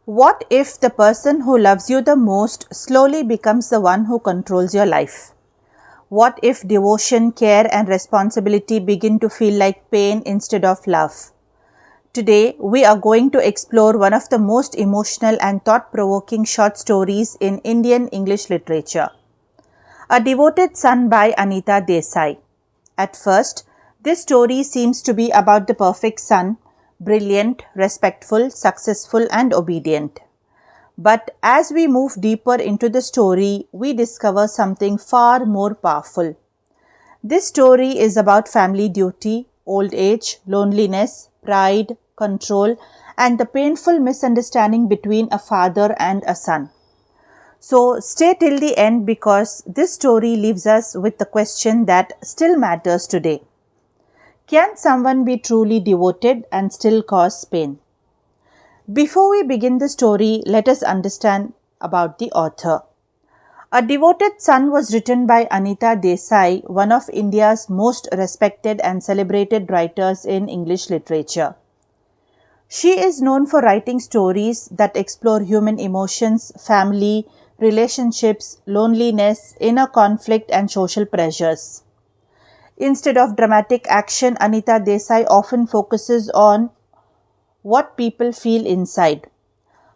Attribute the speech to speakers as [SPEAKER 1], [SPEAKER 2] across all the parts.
[SPEAKER 1] What if the person who loves you the most slowly becomes the one who controls your life? What if devotion, care, and responsibility begin to feel like pain instead of love? Today, we are going to explore one of the most emotional and thought provoking short stories in Indian English literature. A Devoted Son by Anita Desai. At first, this story seems to be about the perfect son, brilliant, respectful, successful, and obedient. But as we move deeper into the story, we discover something far more powerful. This story is about family duty, old age, loneliness, pride, control, and the painful misunderstanding between a father and a son. So stay till the end because this story leaves us with the question that still matters today. Can someone be truly devoted and still cause pain? Before we begin the story, let us understand about the author. A Devoted Son was written by Anita Desai, one of India's most respected and celebrated writers in English literature. She is known for writing stories that explore human emotions, family, relationships, loneliness, inner conflict, and social pressures. Instead of dramatic action, Anita Desai often focuses on what people feel inside.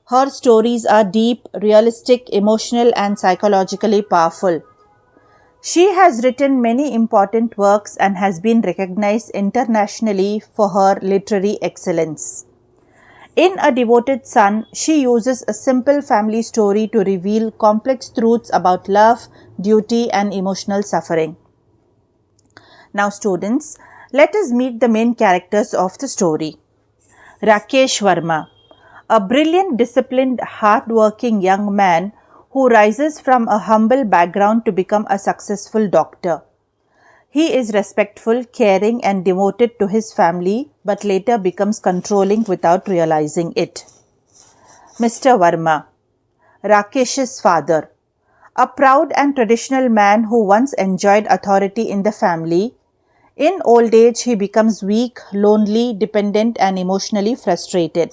[SPEAKER 1] Her stories are deep, realistic, emotional, and psychologically powerful. She has written many important works and has been recognized internationally for her literary excellence. In A Devoted Son, she uses a simple family story to reveal complex truths about love, duty, and emotional suffering. Now students, let us meet the main characters of the story. Rakesh Verma, a brilliant, disciplined, hard-working young man who rises from a humble background to become a successful doctor. He is respectful, caring, and devoted to his family, but later becomes controlling without realizing it. Mr. Verma, Rakesh's father, a proud and traditional man who once enjoyed authority in the family. In old age, he becomes weak, lonely, dependent, and emotionally frustrated.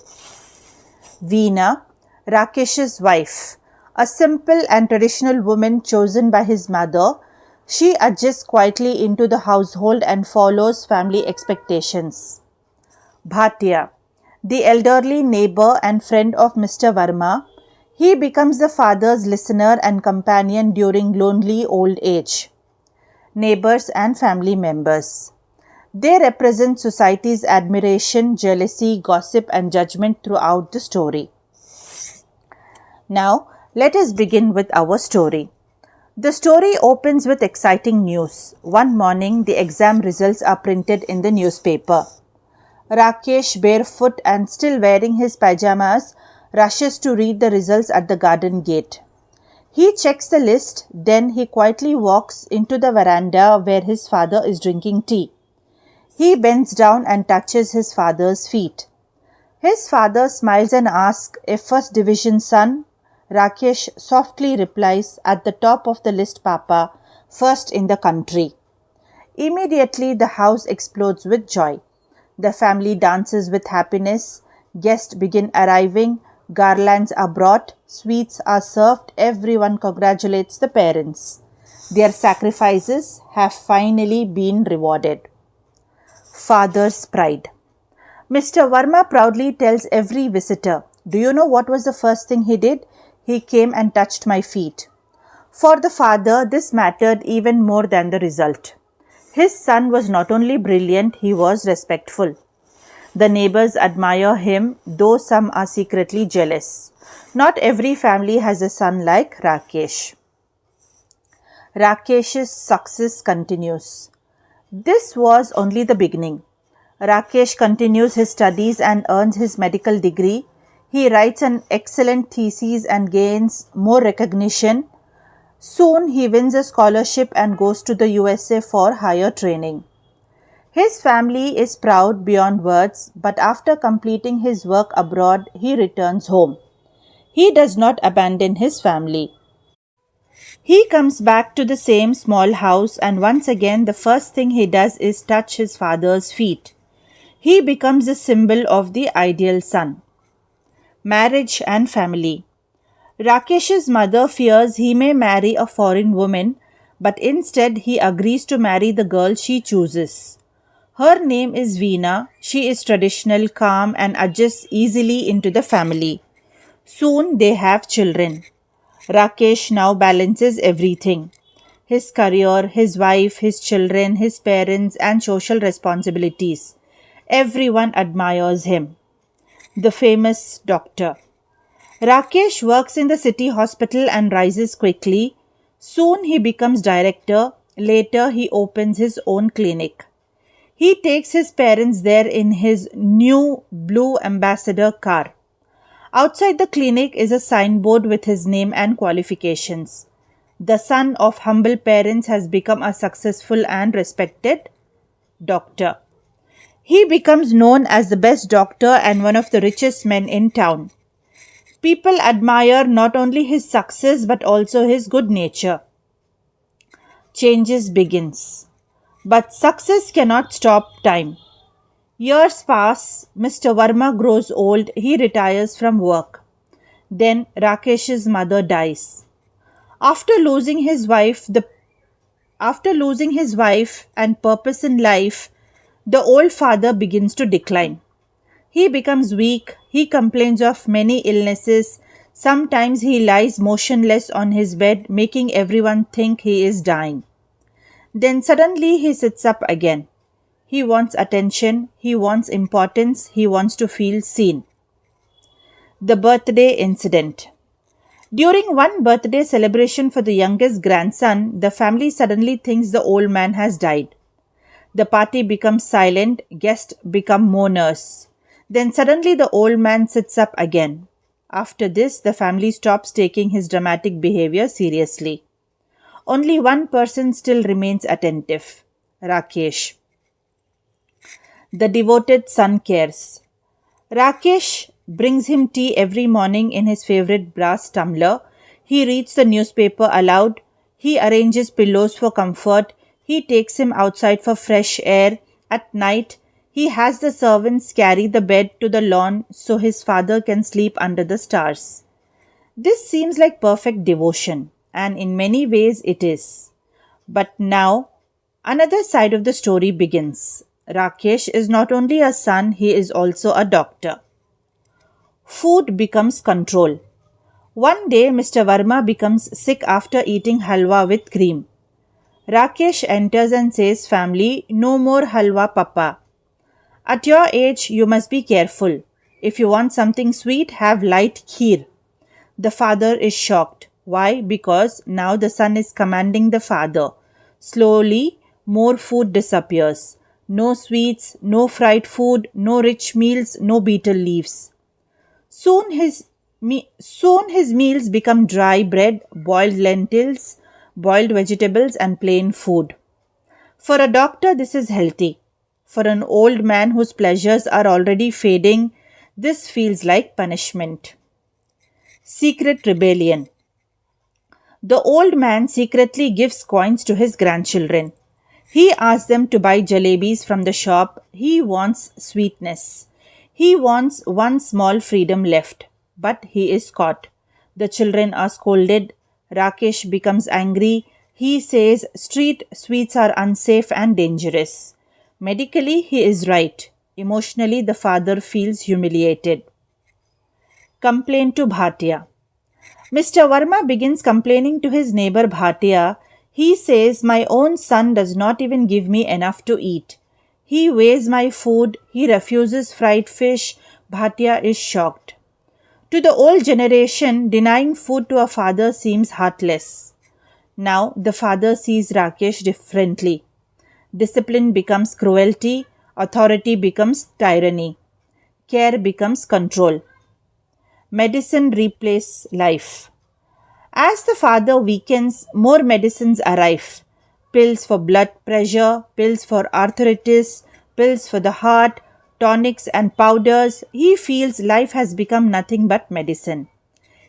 [SPEAKER 1] Veena, Rakesh's wife, a simple and traditional woman chosen by his mother, she adjusts quietly into the household and follows family expectations. Bhatia, the elderly neighbor and friend of Mr. Verma, he becomes the father's listener and companion during lonely old age. Neighbors and family members. They represent society's admiration, jealousy, gossip, and judgment throughout the story. Now, let us begin with our story. The story opens with exciting news. One morning, the exam results are printed in the newspaper. Rakesh, barefoot and still wearing his pajamas, rushes to read the results at the garden gate. He checks the list, then he quietly walks into the veranda where his father is drinking tea. He bends down and touches his father's feet. His father smiles and asks if first division son. Rakesh softly replies, "At the top of the list, Papa, first in the country." Immediately the house explodes with joy. The family dances with happiness. Guests begin arriving. Garlands are brought, sweets are served, everyone congratulates the parents. Their sacrifices have finally been rewarded. Father's pride. Mr. Verma proudly tells every visitor, "Do you know what was the first thing he did? He came and touched my feet." For the father, this mattered even more than the result. His son was not only brilliant, he was respectful. The neighbors admire him, though some are secretly jealous. Not every family has a son like Rakesh. Rakesh's success continues. This was only the beginning. Rakesh continues his studies and earns his medical degree. He writes an excellent thesis and gains more recognition. Soon he wins a scholarship and goes to the USA for higher training. His family is proud beyond words, but after completing his work abroad, he returns home. He does not abandon his family. He comes back to the same small house, and once again the first thing he does is touch his father's feet. He becomes a symbol of the ideal son. Marriage and family. Rakesh's mother fears he may marry a foreign woman, but instead he agrees to marry the girl she chooses. Her name is Veena. She is traditional, calm, and adjusts easily into the family. Soon they have children. Rakesh now balances everything: his career, his wife, his children, his parents, and social responsibilities. Everyone admires him. The famous doctor. Rakesh works in the city hospital and rises quickly. Soon he becomes director. Later he opens his own clinic. He takes his parents there in his new blue ambassador car. Outside the clinic is a signboard with his name and qualifications. The son of humble parents has become a successful and respected doctor. He becomes known as the best doctor and one of the richest men in town. People admire not only his success but also his good nature. Changes begins. But success cannot stop time. Years pass, Mr. Verma grows old, he retires from work. Then Rakesh's mother dies. After losing his wife, and purpose in life, the old father begins to decline. He becomes weak, he complains of many illnesses. Sometimes he lies motionless on his bed, making everyone think he is dying. Then suddenly he sits up again. He wants attention, he wants importance, he wants to feel seen. The birthday incident. During one birthday celebration for the youngest grandson, the family suddenly thinks the old man has died. The party becomes silent, guests become mourners. Then suddenly the old man sits up again. After this, the family stops taking his dramatic behavior seriously. Only one person still remains attentive: Rakesh. The devoted son cares. Rakesh brings him tea every morning in his favorite brass tumbler. He reads the newspaper aloud. He arranges pillows for comfort. He takes him outside for fresh air. At night, he has the servants carry the bed to the lawn so his father can sleep under the stars. This seems like perfect devotion, and in many ways it is. But now, another side of the story begins. Rakesh is not only a son, he is also a doctor. Food becomes control. One day, Mr. Verma becomes sick after eating halwa with cream. Rakesh enters and says, "Family, no more halwa, Papa. At your age, you must be careful. If you want something sweet, have light kheer." The father is shocked. Why? Because now the son is commanding the father. Slowly, more food disappears. No sweets, no fried food, no rich meals, no betel leaves. Soon his meals become dry bread, boiled lentils, boiled vegetables, and plain food. For a doctor, this is healthy. For an old man whose pleasures are already fading, this feels like punishment. Secret rebellion. The old man secretly gives coins to his grandchildren. He asks them to buy jalebis from the shop. He wants sweetness. He wants one small freedom left. But he is caught. The children are scolded. Rakesh becomes angry. He says street sweets are unsafe and dangerous. Medically, he is right. Emotionally, the father feels humiliated. Complaint to Bhatia. Mr. Verma begins complaining to his neighbor Bhatia. He says, "My own son does not even give me enough to eat. He weighs my food. He refuses fried fish." Bhatia is shocked. To the old generation, denying food to a father seems heartless. Now the father sees Rakesh differently. Discipline becomes cruelty. Authority becomes tyranny. Care becomes control. Medicine replaces life. As the father weakens, more medicines arrive. Pills for blood pressure, pills for arthritis, pills for the heart, tonics and powders. He feels life has become nothing but medicine.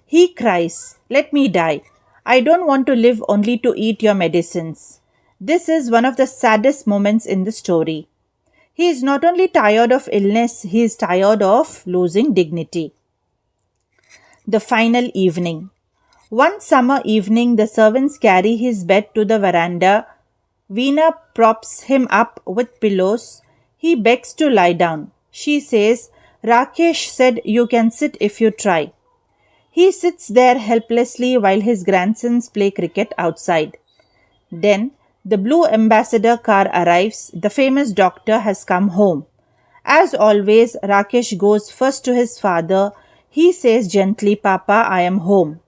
[SPEAKER 1] He cries, "Let me die. I don't want to live only to eat your medicines." This is one of the saddest moments in the story. He is not only tired of illness, he is tired of losing dignity. The final evening. One summer evening, the servants carry his bed to the veranda. Veena props him up with pillows. He begs to lie down. She says, Rakesh said you can sit if you try. He sits there helplessly while his grandsons play cricket outside. Then the blue ambassador car arrives. The famous doctor has come home. As always, Rakesh goes first to his father. He says gently, Papa, I am home.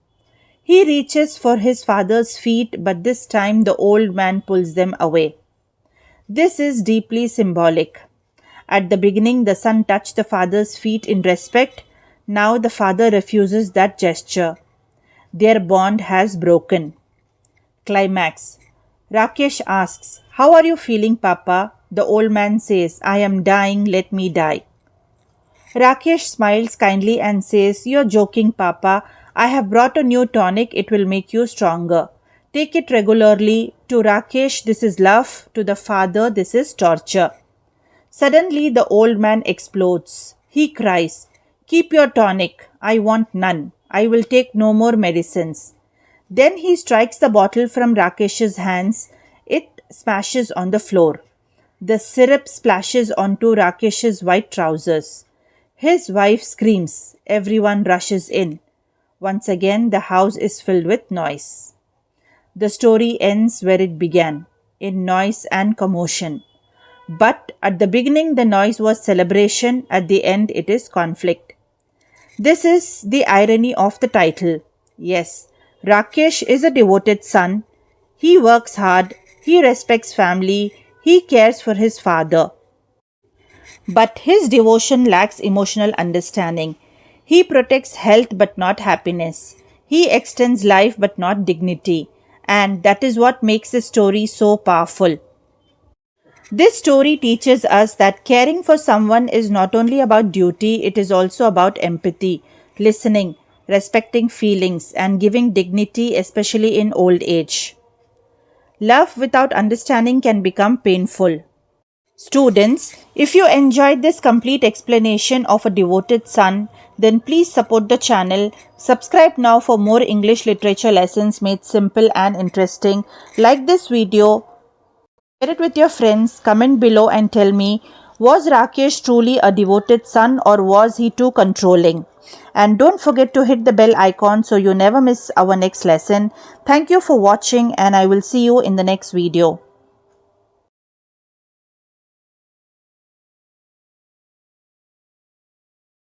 [SPEAKER 1] He reaches for his father's feet, but this time the old man pulls them away. This is deeply symbolic. At the beginning, the son touched the father's feet in respect. Now the father refuses that gesture. Their bond has broken. Climax. Rakesh asks, How are you feeling, Papa? The old man says, I am dying, let me die. Rakesh smiles kindly and says, You're joking, Papa. I have brought a new tonic, it will make you stronger. Take it regularly. To Rakesh, this is love. To the father, this is torture. Suddenly, the old man explodes. He cries, Keep your tonic. I want none. I will take no more medicines. Then he strikes the bottle from Rakesh's hands. It smashes on the floor. The syrup splashes onto Rakesh's white trousers. His wife screams. Everyone rushes in. Once again, the house is filled with noise. The story ends where it began, in noise and commotion. But at the beginning, the noise was celebration. At the end, it is conflict. This is the irony of the title. Yes, Rakesh is a devoted son. He works hard. He respects family. He cares for his father. But his devotion lacks emotional understanding. He protects health but not happiness. He extends life but not dignity. And that is what makes the story so powerful. This story teaches us that caring for someone is not only about duty, it is also about empathy, listening, respecting feelings, and giving dignity, especially in old age. Love without understanding can become painful. Students, if you enjoyed this complete explanation of a devoted son, then please support the channel. Subscribe now for more English literature lessons made simple and interesting. Like this video, share it with your friends, comment below and tell me, was Rakesh truly a devoted son or was he too controlling? And don't forget to hit the bell icon so you never miss our next lesson. Thank you for watching and I will see you in the next video.